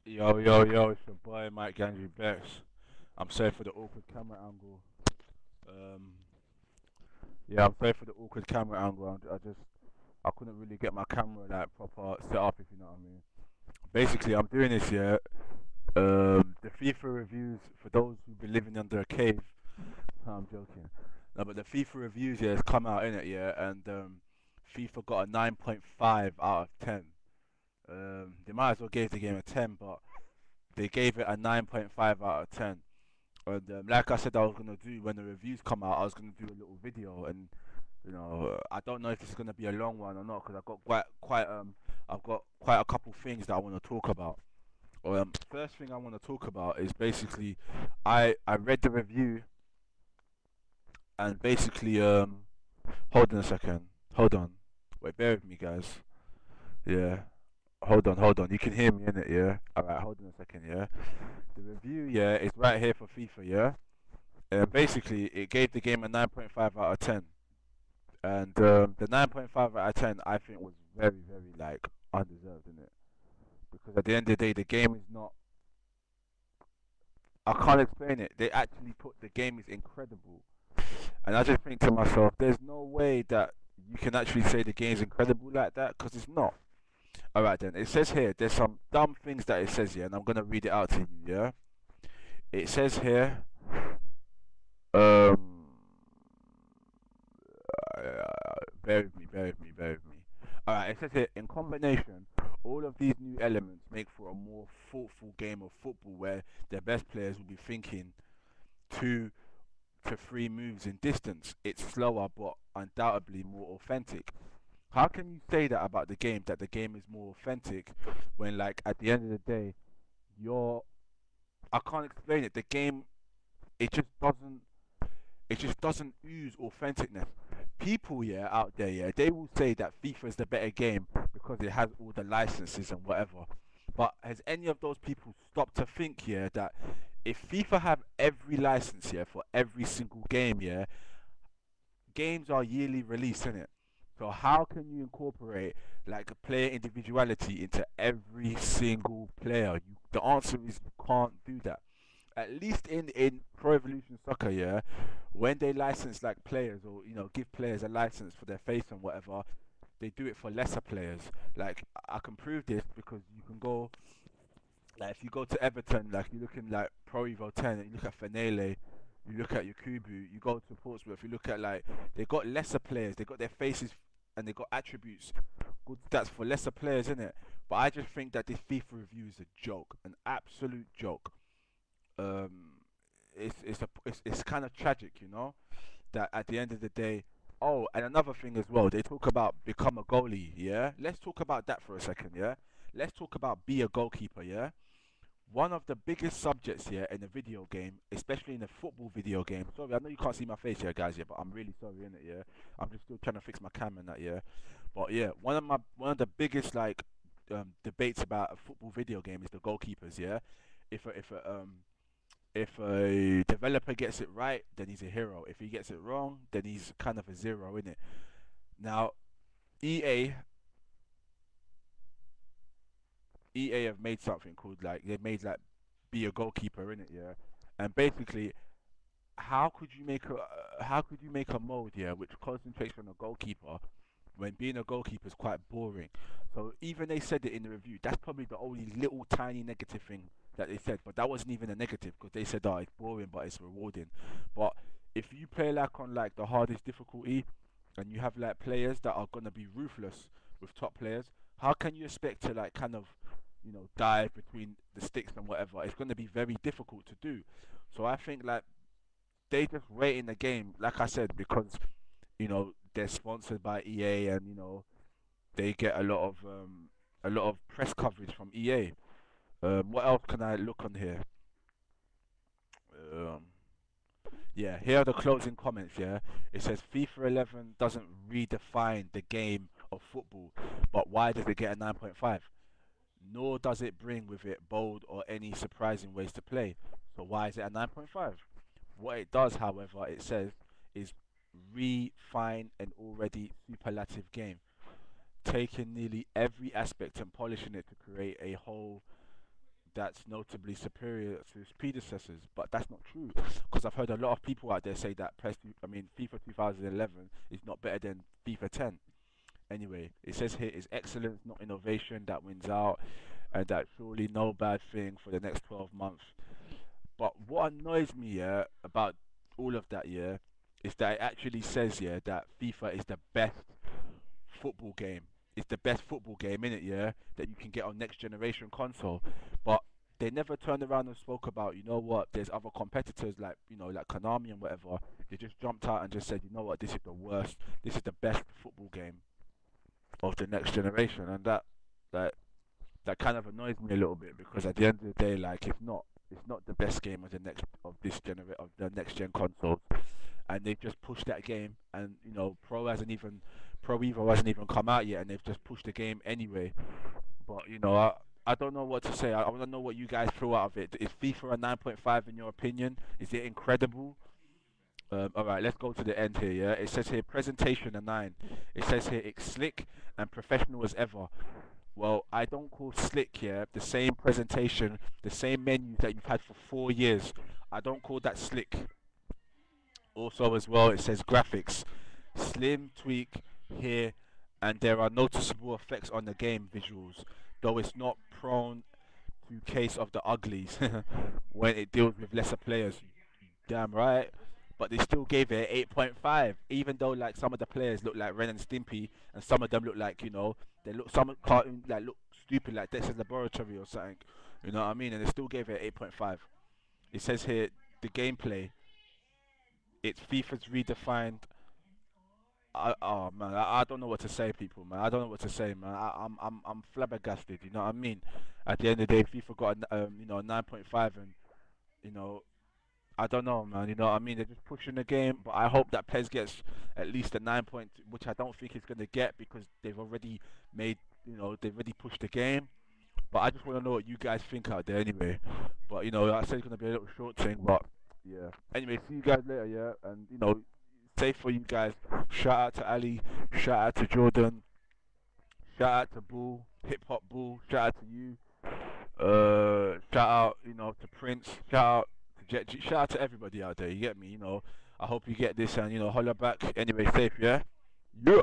Yo, yo, yo, it's your boy Mike Gandry Bex. I'm sorry for the awkward camera angle. Um, yeah, I'm sorry for the awkward camera angle. I couldn't really get my camera like proper set up, if you know what I mean. Basically, I'm doing this, yeah. The FIFA reviews, for those who've been living under a cave, no, I'm joking. No, but the FIFA reviews, yeah, has come out in it, yeah, and FIFA got a 9.5 out of 10. They might as well give the game a 10, but they gave it a 9.5 out of 10. And like I said, I was gonna do when the reviews come out, I was gonna do a little video, and I don't know if it's gonna be a long one or not, because I've got quite a couple things that I want to talk about. First thing I want to talk about is basically, I read the review, and basically, hold on a second, hold on, wait, bear with me, guys. Yeah, hold on. You can hear me in it, yeah. All right, hold on a second, yeah. The review, yeah, is right here for FIFA, yeah. Basically, it gave the game a 9.5 out of 10. And the 9.5 out of 10, I think, was very, very, like, undeserved, in it. Because at the end of the day, the game is not. I can't explain it. They actually put the game is incredible. And I just think to myself, there's no way that you can actually say the game's incredible like that, because it's not. Alright, then. It says here, there's some dumb things that it says here, and I'm going to read it out to you, yeah? It says here, um, bear with me. Alright, it says here, in combination, all of these new elements make for a more thoughtful game of football where the best players will be thinking 2 to 3 moves in distance. It's slower but undoubtedly more authentic. How can you say that about the game, that the game is more authentic, when, like, at the end of the day, you're. I can't explain it. The game, it just doesn't it just doesn't ooze authenticness. People, yeah, out there, yeah, they will say that FIFA is the better game because it has all the licenses and whatever. But has any of those people stopped to think, yeah, that if FIFA have every license, yeah, for every single game, yeah, games are yearly release, innit? So how can you incorporate like player individuality into every single player? The answer is you can't do that. At least in Pro Evolution Soccer, yeah, when they license like players, or give players a license for their face and whatever, they do it for lesser players. Like, I can prove this because you can go, like, if you go to Everton, like, you look in like Pro Evo 10, and you look at Fenele, you look at Yakubu, you go to Portsmouth, you look at, like, they got lesser players, they got their faces and they got attributes, good stats for lesser players, in it. But I just think that this FIFA review is a joke, an absolute joke. um, it's kind of tragic, that at the end of the day. Oh, and another thing as well, they talk about become a goalie. Yeah, let's talk about that for a second. Yeah, let's talk about be a goalkeeper. Yeah, one of the biggest subjects here in a video game, especially in a football video game. Sorry, I know you can't see my face here, guys. Yeah, but I'm really sorry in it. Yeah, I'm just still trying to fix my camera and that. Yeah, but yeah, one of the biggest, like, debates about a football video game is the goalkeepers. Yeah, if a developer gets it right, then he's a hero. If he gets it wrong, then he's kind of a zero, in it. Now, EA EA have made something called, like, they've made, like, be a goalkeeper, in it, yeah. And basically, how could you make a mode, yeah, which concentrates on a goalkeeper, when being a goalkeeper is quite boring? So even they said it in the review. That's probably the only little tiny negative thing that they said, but that wasn't even a negative, because they said, "Oh, it's boring, but it's rewarding." But if you play, like, on, like, the hardest difficulty, and you have, like, players that are gonna be ruthless with top players, how can you expect to, like, kind of, dive between the sticks and whatever? It's gonna be very difficult to do. So I think, like, they just rate in the game, like I said, because they're sponsored by EA, and they get a lot of press coverage from EA. What else can I look on here? Um, yeah, here are the closing comments. Yeah, it says FIFA 11 doesn't redefine the game of football, but why does it get a 9.5? Nor does it bring with it bold or any surprising ways to play. So why is it a 9.5? What it does, however, it says, is refine an already superlative game, taking nearly every aspect and polishing it to create a whole that's notably superior to its predecessors, but that's not true because I've heard a lot of people out there say that FIFA 2011 is not better than FIFA 10. Anyway, it says here is excellence, not innovation, that wins out, and that surely no bad thing for the next 12 months. But what annoys me, yeah, about all of that, yeah, is that it actually says, yeah, that FIFA is the best football game. It's the best football game in it, yeah, that you can get on next generation console. But they never turned around and spoke about, you know what, there's other competitors like, like Konami and whatever. They just jumped out and just said, you know what, this is the worst, this is the best football game of the next generation, and that that kind of annoys me a little bit because at the end of the day, like it's not the best game of the next gen consoles, and they've just pushed that game, and Pro Evo hasn't even come out yet, and they've just pushed the game anyway. But I don't know what to say. I want to know what you guys threw out of it. Is FIFA a 9.5 in your opinion? Is it incredible? All right, let's go to the end here. Yeah, it says here presentation a 9. It says here it's slick and professional as ever. Well, I don't call slick, yeah, the same presentation, the same menus that you've had for 4 years. I don't call that slick. Also, as well, it says graphics, slim tweak here, and there are noticeable effects on the game visuals, though it's not prone to case of the uglies when it deals with lesser players. Damn right. But they still gave it 8.5, even though like some of the players look like Ren and Stimpy, and some of them look like they look some cartoon like look stupid like Dexter's Laboratory or something. You know what I mean? And they still gave it 8.5. It says here the gameplay. It's FIFA's redefined. Oh man, I don't know what to say, people, man. I don't know what to say, man. I'm flabbergasted. You know what I mean? At the end of the day, FIFA got a 9.5, and you know I don't know, man. You know what I mean? They're just pushing the game, but I hope that PES gets at least a 9 point, which I don't think it's gonna get because they've already made, they've already pushed the game. But I just want to know what you guys think out there, anyway. But I said it's gonna be a little short thing, but yeah. Anyway, see you guys later, yeah. And safe for you guys. Shout out to Ali. Shout out to Jordan. Shout out to Bull, Hip Hop Bull. Shout out to you. Shout out, to Prince. Shout out to Jet G. Shout out to everybody out there. You get me? I hope you get this and holler back. Anyway, safe, yeah. Yeah.